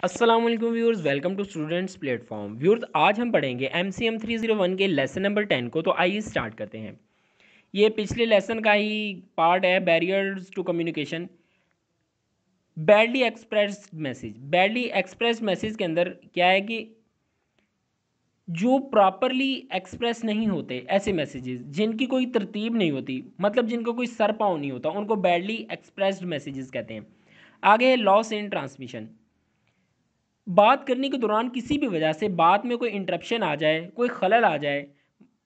अस्सलाम वालेकुम viewers, welcome to students platform. Viewers, आज हम पढ़ेंगे MCM 301 के लेसन नंबर 10 को। तो आइए स्टार्ट करते हैं। ये पिछले लेसन का ही पार्ट है, barriers to communication. Badly express message के अंदर क्या है कि जो प्रॉपरली एक्सप्रेस नहीं होते, ऐसे मैसेजेस जिनकी कोई तरतीब नहीं होती, मतलब जिनको कोई सर पाँव नहीं होता, उनको बैडली एक्सप्रेस्ड मैसेजेस कहते हैं। आगे है लॉस इन ट्रांसमिशन। बात करने के दौरान किसी भी वजह से बात में कोई इंटरप्शन आ जाए, कोई खलल आ जाए,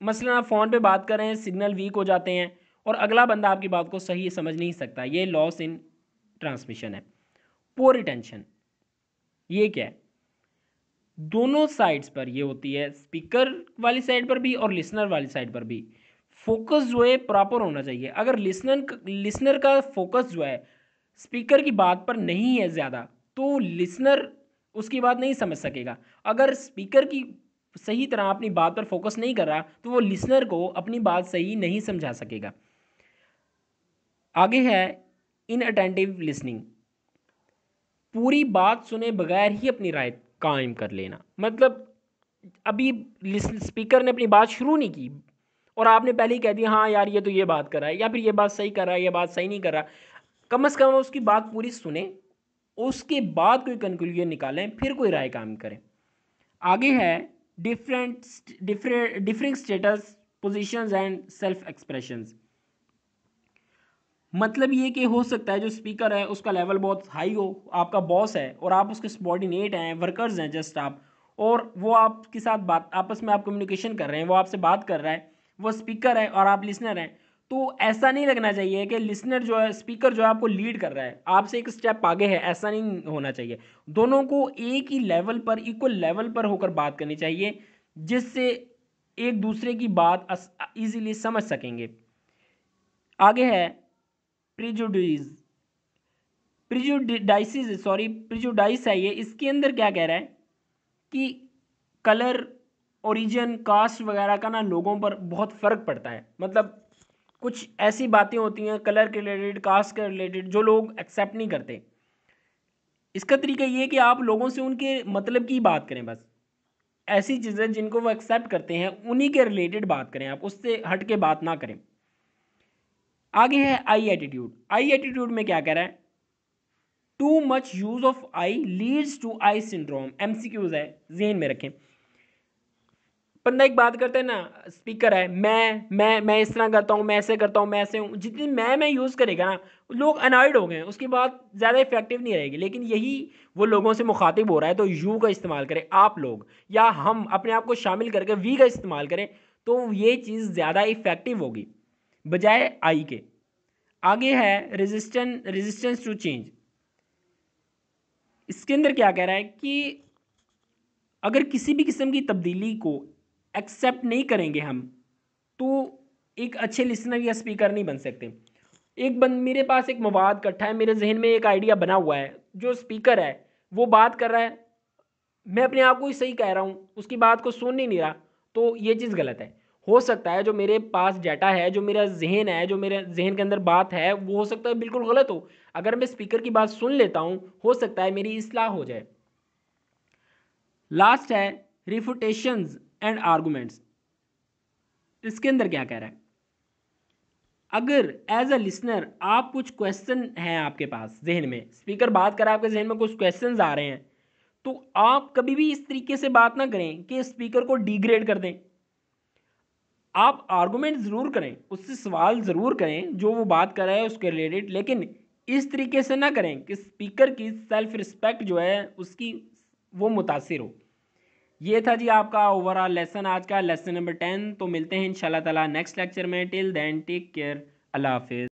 मसलन आप फ़ोन पे बात कर रहे हैं, सिग्नल वीक हो जाते हैं और अगला बंदा आपकी बात को सही समझ नहीं सकता, ये लॉस इन ट्रांसमिशन है। पोर रिटेंशन, ये क्या है? दोनों साइड्स पर ये होती है, स्पीकर वाली साइड पर भी और लिसनर वाली साइड पर भी। फोकस जो है प्रॉपर होना चाहिए। अगर लिसनर का फोकस जो है स्पीकर की बात पर नहीं है ज़्यादा, तो लिसनर उसकी बात नहीं समझ सकेगा। अगर स्पीकर की सही तरह अपनी बात पर फोकस नहीं कर रहा, तो वो लिसनर को अपनी बात सही नहीं समझा सकेगा। आगे है इनअटेंटिव लिसनिंग। पूरी बात सुने बगैर ही अपनी राय कायम कर लेना। मतलब अभी स्पीकर ने अपनी बात शुरू नहीं की और आपने पहले ही कह दिया हाँ यार ये तो ये बात कर रहा है, या फिर ये बात सही कर रहा है, ये बात सही नहीं कर रहा। कम से कम उसकी बात पूरी सुने, उसके बाद कोई कंक्लूजन निकालें, फिर कोई राय कायम करें। आगे है different status positions and self expressions. मतलब ये कि हो सकता है जो स्पीकर है उसका लेवल बहुत हाई हो, आपका बॉस है और आप उसके सबॉर्डिनेट हैं, वर्कर्स हैं जस्ट आप, और वो आपके साथ बात, आपस में आप कम्युनिकेशन कर रहे हैं, वो आपसे बात कर रहा है, वो स्पीकर है और आप लिसनर हैं। तो ऐसा नहीं लगना चाहिए कि लिसनर जो है, स्पीकर जो है आपको लीड कर रहा है, आपसे एक स्टेप आगे है, ऐसा नहीं होना चाहिए। दोनों को एक ही लेवल पर, इक्वल लेवल पर होकर बात करनी चाहिए, जिससे एक दूसरे की बात ईजिली समझ सकेंगे। आगे है प्रिजुडिस प्रिजुडाइस है ये। इसके अंदर क्या कह रहा है कि कलर, ओरिजिन, कास्ट वगैरह का ना लोगों पर बहुत फ़र्क पड़ता है। मतलब कुछ ऐसी बातें होती हैं कलर के रिलेटेड, कास्ट के रिलेटेड, जो लोग एक्सेप्ट नहीं करते। इसका तरीका ये है कि आप लोगों से उनके मतलब की बात करें, बस ऐसी चीज़ें जिनको वो एक्सेप्ट करते हैं उन्हीं के रिलेटेड बात करें, आप उससे हट के बात ना करें। आगे है आई एटीट्यूड। आई एटीट्यूड में क्या कह रहा है? Too much use of I leads to I syndrome. MCQs है, जहन में रखें। बंदा एक बात करता है ना, स्पीकर है, मैं इस तरह करता हूँ, मैं ऐसे करता हूँ, मैं ऐसे हूँ, जितनी मैं यूज़ करेगा ना, लोग अनॉयड हो गए हैं, उसकी बात ज़्यादा इफेक्टिव नहीं रहेगी। लेकिन यही वो लोगों से मुखातिब हो रहा है, तो यू का इस्तेमाल करें आप लोग, या हम अपने आप को शामिल करके वी का इस्तेमाल करें, तो ये चीज़ ज़्यादा इफेक्टिव होगी बजाय आई के। आगे है रेजिस्टेंस टू चेंज। इसके अंदर क्या कह रहा है कि अगर किसी भी किस्म की तब्दीली को एक्सेप्ट नहीं करेंगे हम, तो एक अच्छे लिसनर या स्पीकर नहीं बन सकते। मेरे पास एक मवाद इकट्ठा है, मेरे जहन में एक आइडिया बना हुआ है, जो स्पीकर है वो बात कर रहा है, मैं अपने आप को ही सही कह रहा हूँ, उसकी बात को सुन ही नहीं रहा, तो ये चीज़ गलत है। हो सकता है जो मेरे पास डाटा है, जो मेरा जहन है, जो मेरे जहन के अंदर बात है, वो हो सकता है बिल्कुल गलत हो। अगर मैं स्पीकर की बात सुन लेता हूँ, हो सकता है मेरी इस्लाह हो जाए। लास्ट है रिफुटेशंस एंड आर्गूमेंट्स। इसके अंदर क्या कह रहा है? अगर एज अ लिसनर आप कुछ क्वेश्चन हैं आपके पास जहन में, स्पीकर बात कर रहा है, आपके जहन में कुछ क्वेश्चंस आ रहे हैं, तो आप कभी भी इस तरीके से बात ना करें कि स्पीकर को डिग्रेड कर दें। आप आर्गुमेंट ज़रूर करें, उससे सवाल ज़रूर करें जो वो बात कर रहा है उसके रिलेटेड, लेकिन इस तरीके से ना करें कि स्पीकर की सेल्फ रिस्पेक्ट जो है उसकी वो मुतासिर हो। ये था जी आपका ओवरऑल लेसन, आज का लेसन नंबर 10। तो मिलते हैं इंशाल्लाह ताला नेक्स्ट लेक्चर में। टिल देन टेक केयर, अल्लाह हाफिज़।